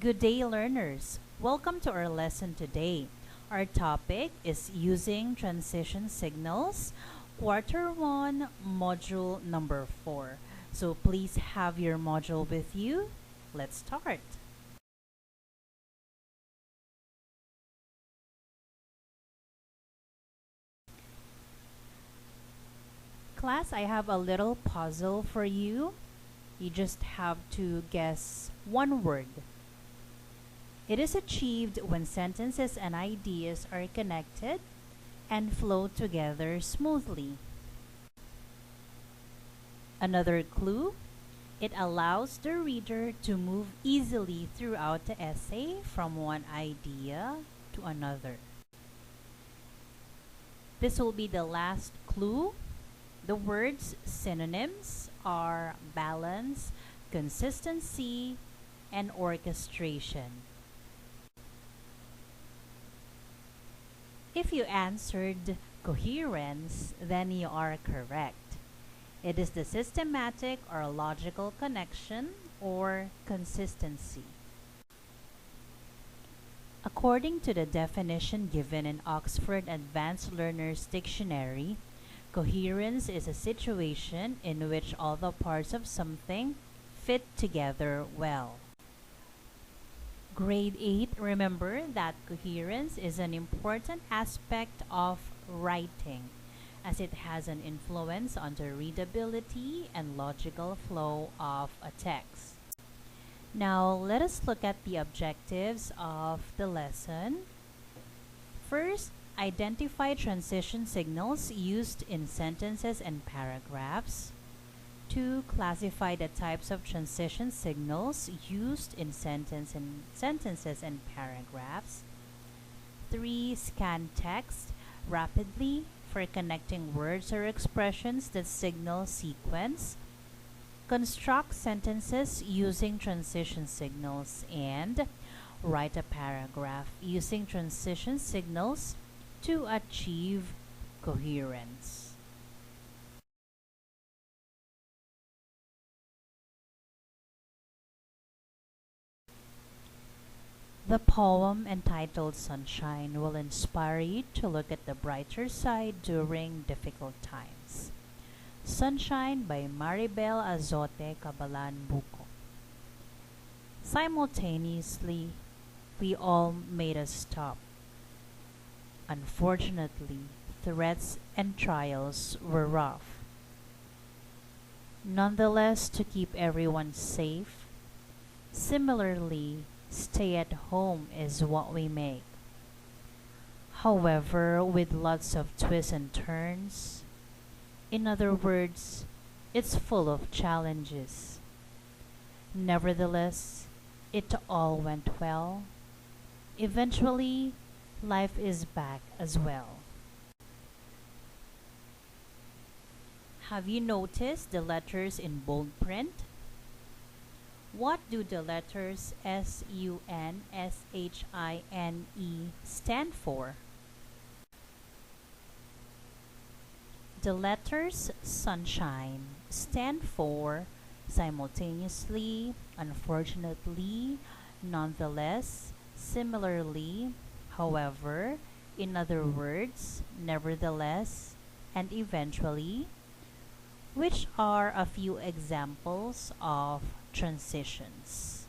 Good day, learners. Welcome to our lesson today. Our topic is using transition signals, quarter 1, module number 4. So please have your module with you. Let's start. Class, I have a little puzzle for you. You just have to guess one word. It is achieved when sentences and ideas are connected and flow together smoothly. Another clue, it allows the reader to move easily throughout the essay from one idea to another. This will be the last clue. The words synonyms are balance, consistency, and orchestration. If you answered coherence, then you are correct. It is the systematic or logical connection or consistency. According to the definition given in Oxford Advanced Learners Dictionary, coherence is a situation in which all the parts of something fit together well. Grade 8, remember that coherence is an important aspect of writing, as it has an influence on the readability and logical flow of a text. Now, let us look at the objectives of the lesson. First, identify transition signals used in sentences and paragraphs. 2. Classify the types of transition signals used in sentences and paragraphs. 3. Scan text rapidly for connecting words or expressions that signal sequence. Construct sentences using transition signals, and write a paragraph using transition signals to achieve coherence. The poem entitled Sunshine will inspire you to look at the brighter side during difficult times. Sunshine by Maribel Azote Cabalan Buco. Simultaneously, we all made a stop. Unfortunately, threats and trials were rough. Nonetheless, to keep everyone safe, similarly, stay at home is what we make. However, with lots of twists and turns, in other words, it's full of challenges. Nevertheless, it all went well. Eventually, life is back as well. Have you noticed the letters in bold print? What do the letters SUN, SHINE stand for? The letters sunshine stand for simultaneously, unfortunately, nonetheless, similarly, however, in other words, nevertheless, and eventually, which are a few examples of transitions.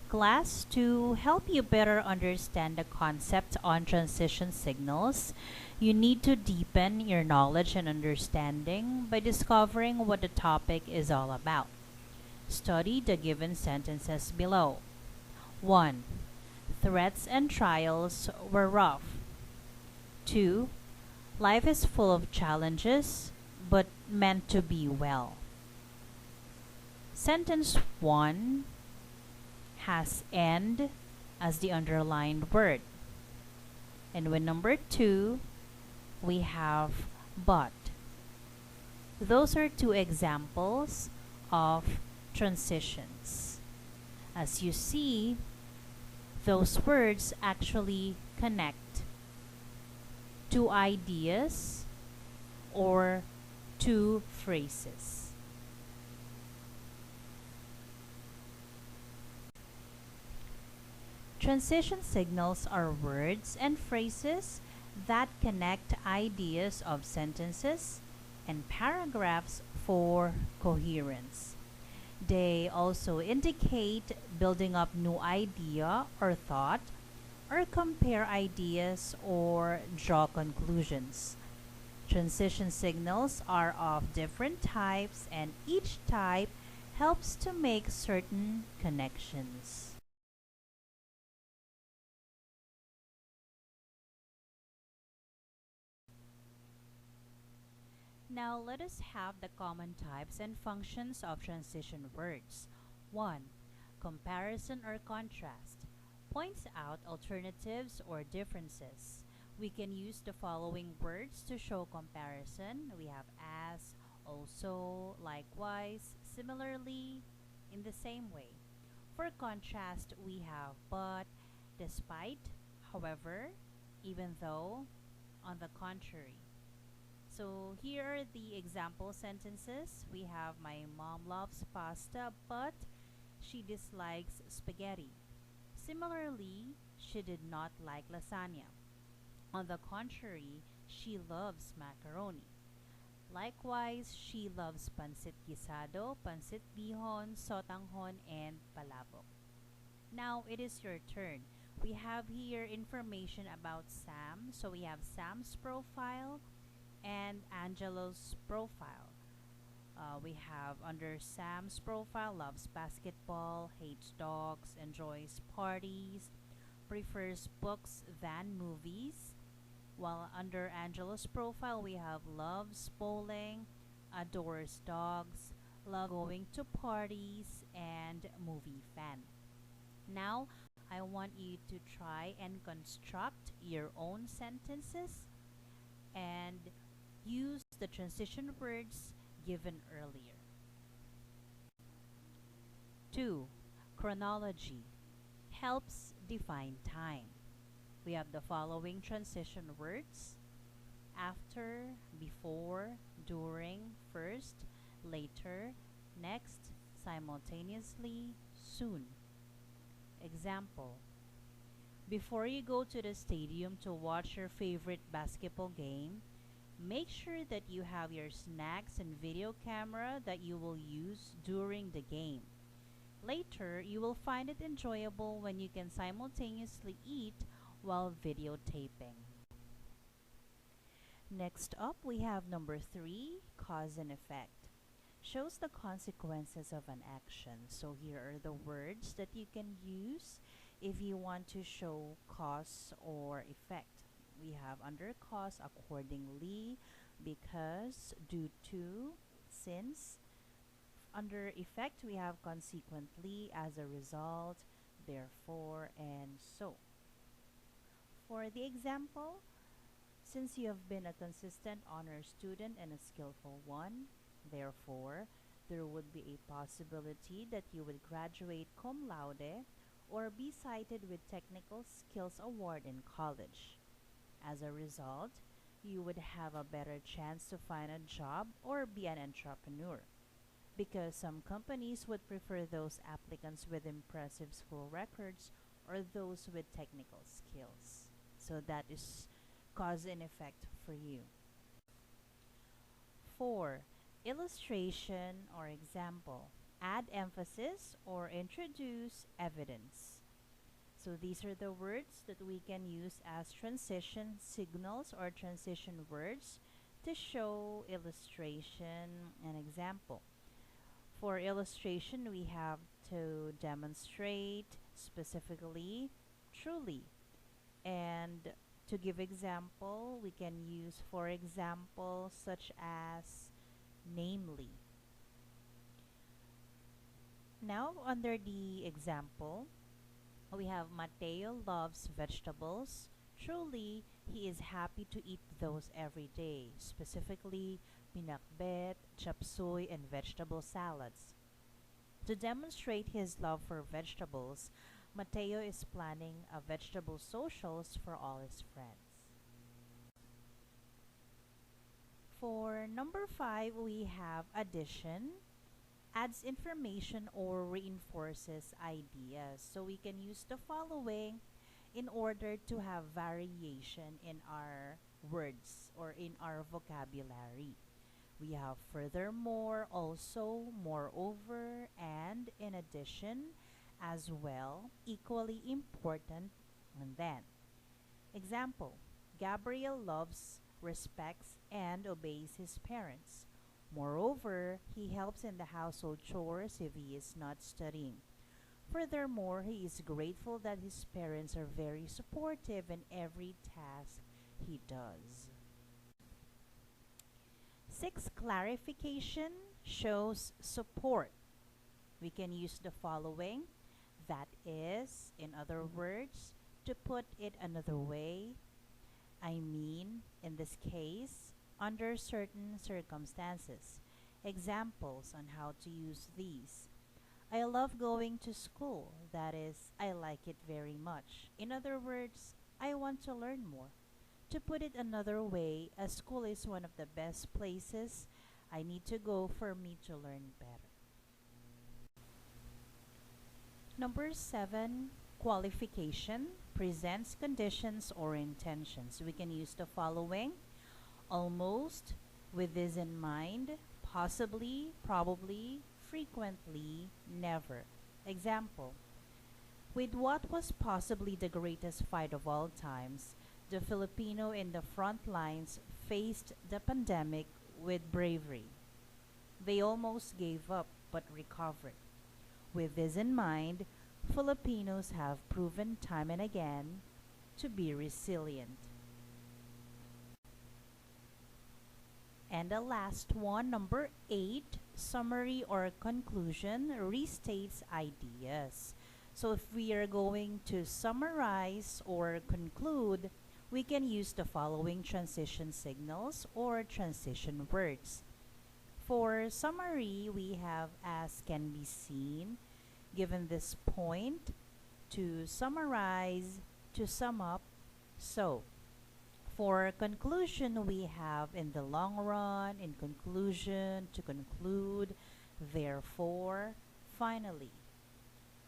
Class, to help you better understand the concept on transition signals, you need to deepen your knowledge and understanding by discovering what the topic is all about. Study the given sentences below. 1. Threats and trials were rough. 2. Life is full of challenges, but meant to be well. Sentence 1 has and as the underlined word. And with number 2, we have but. Those are two examples of transitions. As you see, those words actually connect two ideas or two phrases. Transition signals are words and phrases that connect ideas of sentences and paragraphs for coherence. They also indicate building up new idea or thought, or compare ideas or draw conclusions. Transition signals are of different types, and each type helps to make certain connections. Now let us have the common types and functions of transition words. 1. Comparison or contrast. Points out alternatives or differences. We can use the following words to show comparison. We have as, also, likewise, similarly, in the same way. For contrast, we have but, despite, however, even though, on the contrary. So here are the example sentences. We have my mom loves pasta, but she dislikes spaghetti. Similarly, she did not like lasagna. On the contrary, she loves macaroni. Likewise, she loves pancit guisado, pancit bihon, sotanghon, and palabok. Now it is your turn. We have here information about Sam. So we have Sam's profile and Angelo's profile. We have under Sam's profile, loves basketball, hates dogs, enjoys parties, prefers books than movies. While under Angelo's profile, we have loves bowling, adores dogs, loves going to parties, and movie fan. Now, I want you to try and construct your own sentences and use the transition words given earlier. 2. Chronology helps define time. We have the following transition words: after, before, during, first, later, next, simultaneously, soon. Example: before you go to the stadium to watch your favorite basketball game, make sure that you have your snacks and video camera that you will use during the game. Later, you will find it enjoyable when you can simultaneously eat while videotaping. Next up, we have number 3, cause and effect. Shows the consequences of an action. So here are the words that you can use if you want to show cause or effect. We have under cause, accordingly, because, due to, since. Under effect, we have consequently, as a result, therefore, and so. For the example, since you have been a consistent honor student and a skillful one, therefore, there would be a possibility that you would graduate cum laude or be cited with Technical Skills Award in college. As a result, you would have a better chance to find a job or be an entrepreneur, because some companies would prefer those applicants with impressive school records or those with technical skills. So that is cause and effect for you. 4. Illustration or example. Add emphasis or introduce evidence. So these are the words that we can use as transition signals or transition words to show illustration and example. For illustration, we have to demonstrate specifically, truly. And to give example, we can use for example such as namely. Now, under the example, we have Mateo loves vegetables. Truly, he is happy to eat those every day, specifically pinakbet, chapsuy, and vegetable salads. To demonstrate his love for vegetables, Mateo is planning a vegetable socials for all his friends. For number 5, we have addition. adds information or reinforces ideas. So we can use the following in order to have variation in our words or in our vocabulary. We have furthermore, also, moreover, and in addition, as well, equally important, and then. Example: Gabriel loves, respects, and obeys his parents. Moreover, he helps in the household chores if he is not studying. Furthermore, he is grateful that his parents are very supportive in every task he does. 6. Clarification shows support. We can use the following. That is, in other words, to put it another way, I mean, in this case, under certain circumstances. Examples on how to use these. I love going to school. That is, I like it very much. In other words, I want to learn more. To put it another way, a school is one of the best places I need to go for me to learn better. Number 7, qualification presents conditions or intentions. We can use the following: almost, with this in mind, possibly, probably, frequently, never. Example: with what was possibly the greatest fight of all times, the Filipino in the front lines faced the pandemic with bravery. They almost gave up but recovered. With this in mind, Filipinos have proven time and again to be resilient. And the last one, number 8, summary or conclusion restates ideas. So if we are going to summarize or conclude, we can use the following transition signals or transition words. For summary, we have as can be seen, given this point, to summarize, to sum up, so. For conclusion, we have in the long run, in conclusion, to conclude, therefore, finally.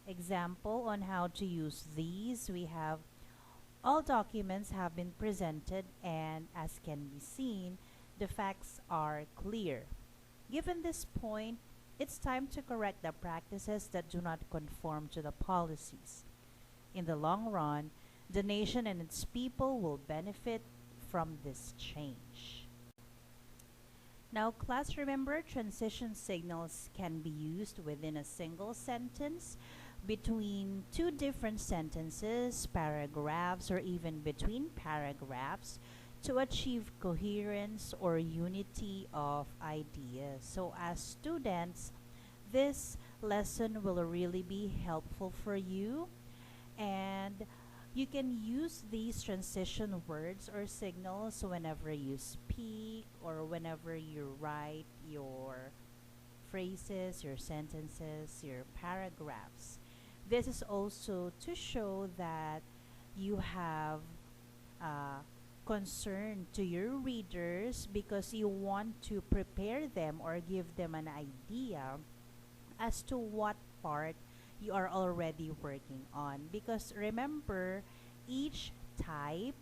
Example on how to use these, we have all documents have been presented and as can be seen, the facts are clear. Given this point, it's time to correct the practices that do not conform to the policies. In the long run, the nation and its people will benefit from this change. Now, class, remember, transition signals can be used within a single sentence, between two different sentences, paragraphs, or even between paragraphs to achieve coherence or unity of ideas. So, as students, this lesson will really be helpful for you, and you can use these transition words or signals whenever you speak or whenever you write your phrases, your sentences, your paragraphs. This is also to show that you have concern to your readers because you want to prepare them or give them an idea as to what part you are already working on. Because remember, each type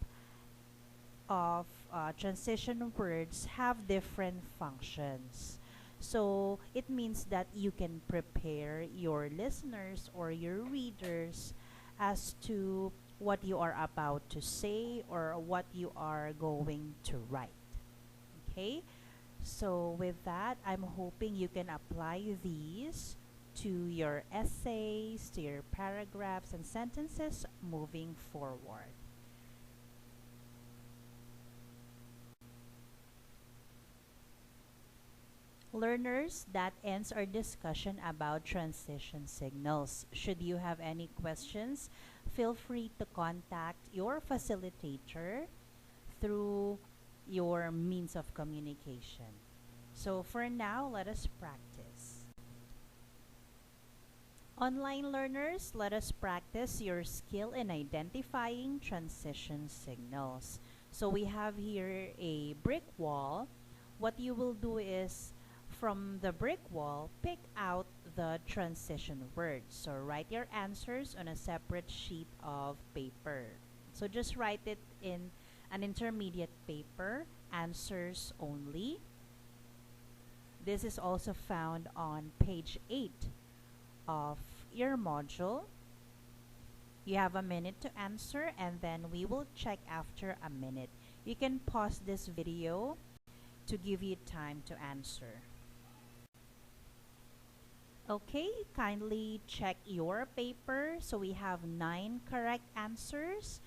of transition words have different functions. So it means that you can prepare your listeners or your readers as to what you are about to say or what you are going to write. Okay? So with that, I'm hoping you can apply these to your essays, to your paragraphs and sentences moving forward. Learners, that ends our discussion about transition signals. Should you have any questions, feel free to contact your facilitator through your means of communication. So for now, let us practice. Online learners, let us practice your skill in identifying transition signals. So we have here a brick wall. What you will do is From the brick wall, pick out the transition words. So write your answers on a separate sheet of paper. So just write it in an intermediate paper, answers only. This is also found on page 8 of your module. You have a minute to answer, and then we will check after a minute. You can pause this video to give you time to answer. Okay, kindly check your paper. So we have 9 correct answers.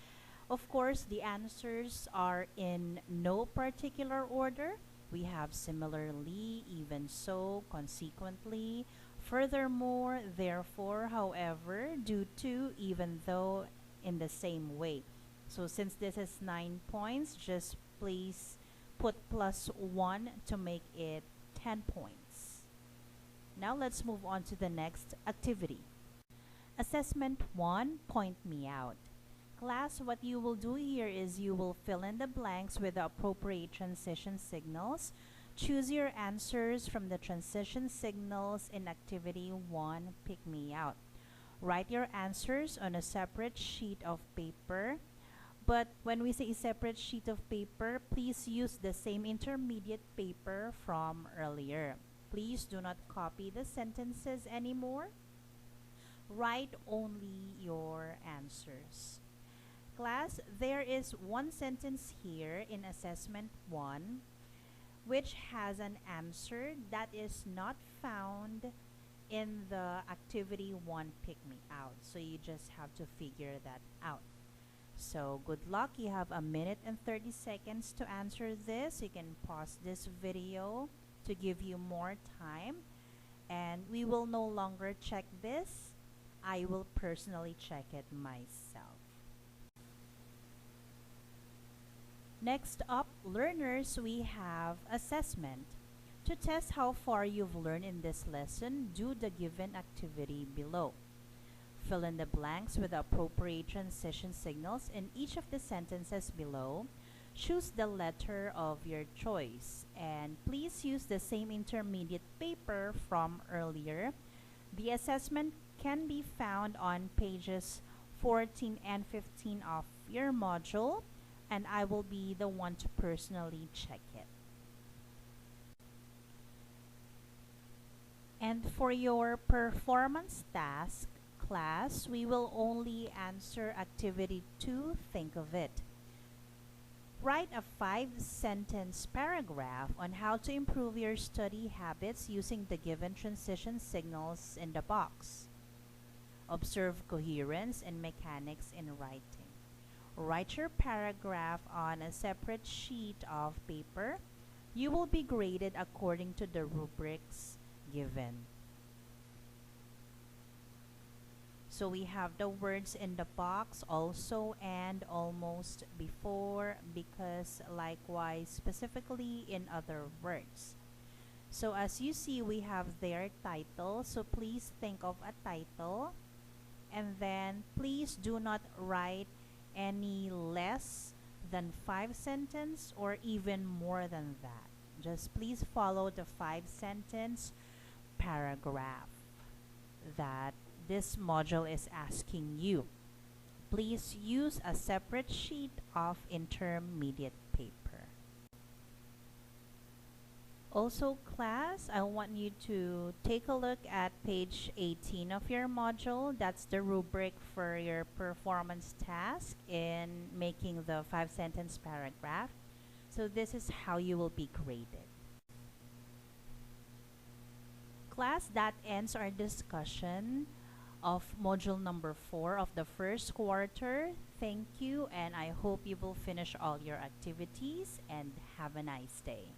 Of course, the answers are in no particular order. We have similarly, even so, consequently, furthermore, therefore, however, due to, even though, in the same way. So since this is 9 points, just please put +1 to make it 10 points. Now let's move on to the next activity. Assessment 1, point me out. Class, what you will do here is you will fill in the blanks with the appropriate transition signals. Choose your answers from the transition signals in activity 1, pick me out. Write your answers on a separate sheet of paper. But when we say a separate sheet of paper, please use the same intermediate paper from earlier. Please do not copy the sentences anymore. Write only your answers. Class, there is one sentence here in assessment 1 which has an answer that is not found in the activity 1, pick me out. So you just have to figure that out. So good luck. You have a minute and 30 seconds to answer this. You can pause this video to give you more time, and we will no longer check this. I will personally check it myself. Next up, learners, we have assessment. To test how far you've learned in this lesson, do the given activity below. Fill in the blanks with the appropriate transition signals in each of the sentences below. Choose the letter of your choice, and please use the same intermediate paper from earlier. The assessment can be found on pages 14 and 15 of your module, and I will be the one to personally check it. And for your performance task, class, we will only answer activity 2, think of it. Write a 5-sentence paragraph on how to improve your study habits using the given transition signals in the box. Observe coherence and mechanics in writing. Write your paragraph on a separate sheet of paper. You will be graded according to the rubrics given. So we have the words in the box, also, and, almost, before, because, likewise, specifically in other words. So as you see, we have their title. So please think of a title, and then please do not write any less than 5 sentences or even more than that. Just please follow the 5-sentence paragraph that this module is asking you. Please use a separate sheet of intermediate paper. Also, class, I want you to take a look at page 18 of your module. That's the rubric for your performance task in making the 5-sentence paragraph. So this is how you will be graded. Class, that ends our discussion of module number 4 of the first quarter. Thank you, and I hope you will finish all your activities and have a nice day.